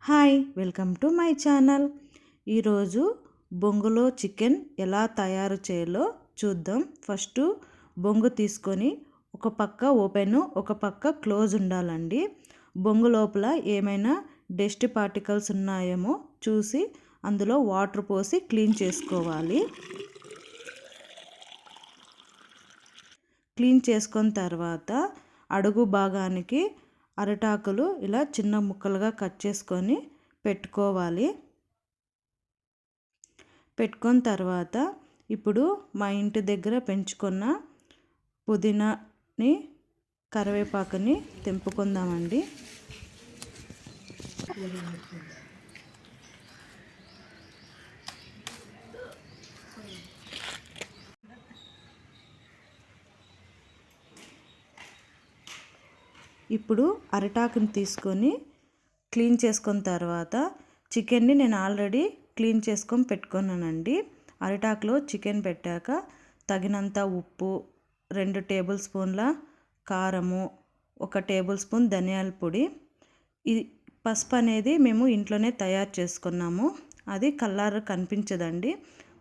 Hi welcome to my channel. ఈరోజు బొంగులో chicken ఎలా తయారు చేయాలో చూద్దాం. ఫస్ట్ బొంగు తీసుకొని ఒక పక్క ఓపెన్ ఒక పక్క క్లోజ్ ఉండాలండి. బొంగు లోపల ఏమైనా డస్ట్ పార్టికల్స్ ఉన్నాయేమో చూసి అందులో వాటర్ పోసి క్లీన్ చేసుకోవాలి. క్లీన్ చేసుకున్న తర్వాత అడుగు భాగానికి అరిటాకులు ఇలా చిన్న ముక్కలుగా కట్ చేసుకొని పెట్టుకోవాలి. పెట్టుకున్న తర్వాత ఇప్పుడు మా ఇంటి దగ్గర పెంచుకున్న పుదీనాని కరివేపాకుని తెంపుకుందామండి. ఇప్పుడు అరిటాకుని తీసుకొని క్లీన్ చేసుకున్న తర్వాత చికెన్ని నేను ఆల్రెడీ క్లీన్ చేసుకొని పెట్టుకున్నానండి. అరిటాకులో చికెన్ పెట్టాక తగినంత ఉప్పు, 2 టేబుల్ స్పూన్ల కారము, 1 టేబుల్ స్పూన్ ధనియాల పొడి, ఈ పసుపు అనేది మేము ఇంట్లోనే తయారు చేసుకున్నాము. అది కలర్ కనిపించదండి.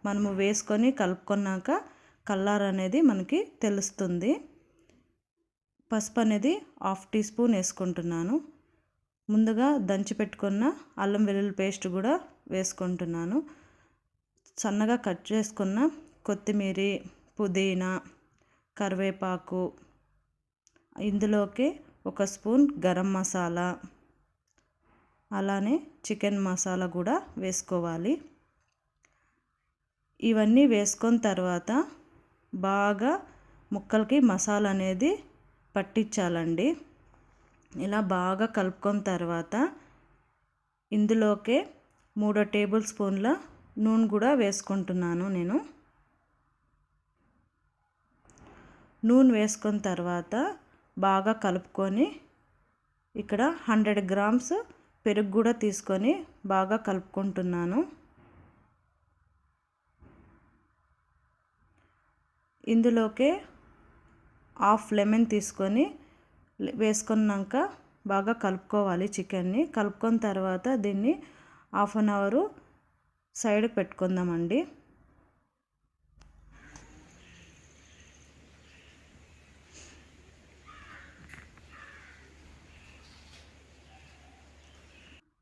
మనము వేసుకొని కలుపుకున్నాక కలర్ అనేది మనకి తెలుస్తుంది. పసుపు అనేది 1/2 టీ స్పూన్ వేసుకుంటున్నాను. ముందుగా దంచి పెట్టుకున్న అల్లం వెల్లుల్లి పేస్ట్ కూడా వేసుకుంటున్నాను. సన్నగా కట్ చేసుకున్న కొత్తిమీర, పుదీనా, కరివేపాకు, ఇందులోకి 1 స్పూన్ గరం మసాలా, అలానే చికెన్ మసాలా కూడా వేసుకోవాలి. ఇవన్నీ వేసుకున్న తర్వాత బాగా ముక్కలకి మసాలా అనేది పట్టించాలండి. ఇలా బాగా కలుపుకున్న తర్వాత ఇందులోకే 3 టేబుల్ స్పూన్ల నూనె కూడా వేసుకుంటున్నాను నేను. నూనె వేసుకున్న తర్వాత బాగా కలుపుకొని ఇక్కడ 100 గ్రామ్స్ పెరుగు కూడా తీసుకొని బాగా కలుపుకుంటున్నాను. ఇందులోకే 1/2 లెమన్ తీసుకొని వేసుకున్నాక బాగా కలుపుకోవాలి. చికెన్ని కలుపుకున్న తర్వాత దీన్ని 1/2 అవర్ సైడ్ పెట్టుకుందామండి.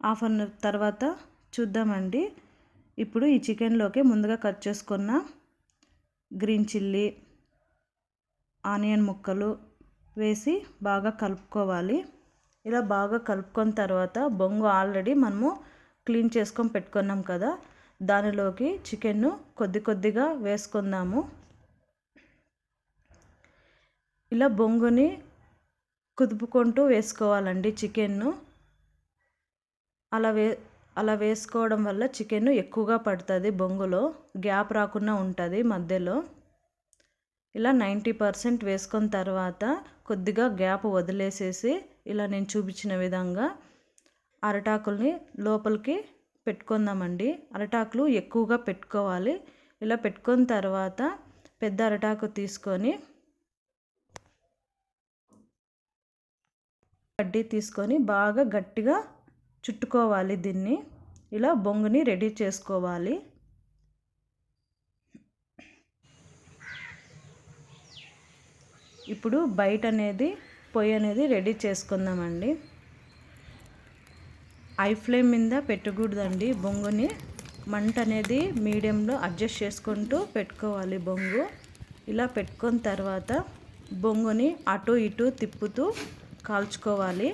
హాఫ్ అన్ అవర్ తర్వాత చూద్దామండి. ఇప్పుడు ఈ చికెన్లోకి ముందుగా కట్ చేసుకున్న గ్రీన్ చిల్లీ, ఆనియన్ ముక్కలు వేసి బాగా కలుపుకోవాలి. ఇలా బాగా కలుపుకున్న తర్వాత బొంగు ఆల్రెడీ మనము క్లీన్ చేసుకొని పెట్టుకున్నాం కదా, దానిలోకి చికెన్ను కొద్దిగా వేసుకుందాము. ఇలా బొంగుని కుదుపుకుంటూ వేసుకోవాలండి చికెన్ను. అలా వేసుకోవడం వల్ల చికెన్ ఎక్కువగా పడుతుంది, బొంగులో గ్యాప్ రాకుండా ఉంటుంది మధ్యలో. ఇలా 90% వేసుకున్న తర్వాత కొద్దిగా గ్యాప్ వదిలేసేసి ఇలా నేను చూపించిన విధంగా అరిటాకుల్ని లోపలికి పెట్టుకుందామండి. అరిటాకులు ఎక్కువగా పెట్టుకోవాలి. ఇలా పెట్టుకున్న తర్వాత పెద్ద అరిటాకు తీసుకొని కడ్డీ తీసుకొని బాగా గట్టిగా చుట్టుకోవాలి. దీన్ని ఇలా బొంగుని రెడీ చేసుకోవాలి. ఇప్పుడు బయట అనేది పొయ్యి అనేది రెడీ చేసుకుందామండి. హై ఫ్లేమ్ మీద పెట్టకూడదండి బొంగుని. మంట అనేది మీడియంలో అడ్జస్ట్ చేసుకుంటూ పెట్టుకోవాలి బొంగు. ఇలా పెట్టుకున్న తర్వాత బొంగుని అటు ఇటు తిప్పుతూ కాల్చుకోవాలి.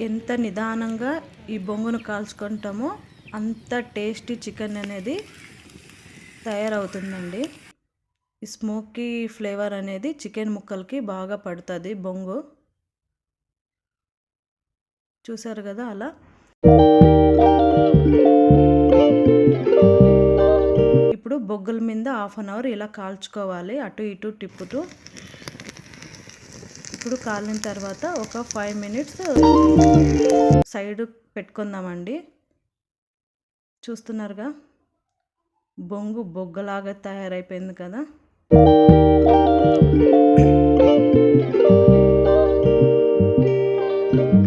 ఎంత నిదానంగా ఈ బొంగును కాల్చుకుంటామో అంత టేస్టీ చికెన్ అనేది తయారవుతుందండి. ఈ స్మోకీ ఫ్లేవర్ అనేది చికెన్ ముక్కలకి బాగా పడుతుంది బొంగు. చూసారు కదా అలా. ఇప్పుడు బొగ్గుల మీద 1/2 అవర్ ఇలా కాల్చుకోవాలి, అటు ఇటు తిప్పుతూ. ఇప్పుడు కాలిన తర్వాత ఒక 5 మినిట్స్ సైడ్ పెట్టుకుందామండి. చూస్తున్నారుగా బొంగు బొగ్గలాగా తయారైపోయింది కదా.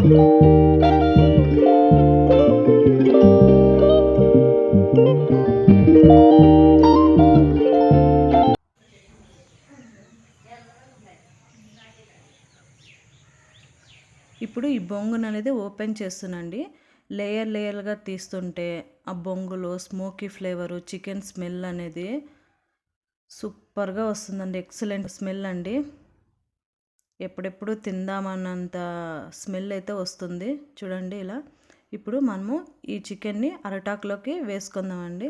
ఇప్పుడు ఈ బొంగును అనేది ఓపెన్ చేస్తున్నాండి. లేయర్ లేయర్గా తీస్తుంటే ఆ బొంగులో స్మోకీ ఫ్లేవరు, చికెన్ స్మెల్ అనేది సూపర్గా వస్తుందండి. ఎక్సలెంట్ స్మెల్ అండి. ఎప్పుడెప్పుడు తిందామన్నంత స్మెల్ అయితే వస్తుంది. చూడండి ఇలా. ఇప్పుడు మనము ఈ చికెన్ని అరటాకులోకి వేసుకుందామండి.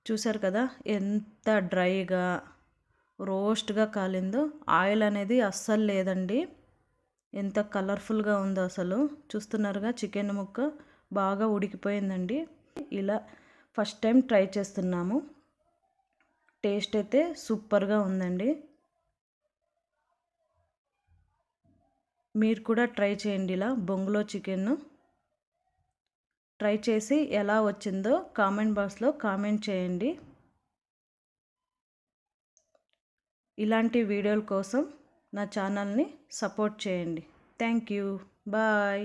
చూసారు కదా ఎంత డ్రైగా రోస్ట్గా కాలిందో. ఆయిల్ అనేది అస్సలు లేదండి. ఎంత కలర్ఫుల్గా ఉందో అసలు. చూస్తున్నారుగా చికెన్ ముక్క బాగా ఉడికిపోయిందండి. ఇలా ఫస్ట్ టైం ట్రై చేస్తున్నాము. టేస్ట్ అయితే సూపర్గా ఉందండి. మీరు కూడా ట్రై చేయండి ఇలా బొంగులో చికెన్ను. ట్రై చేసి ఎలా వచ్చిందో కామెంట్ బాక్స్లో కామెంట్ చేయండి. ఇలాంటి వీడియోల కోసం నా ఛానల్ని సపోర్ట్ చేయండి. Thank you. బాయ్.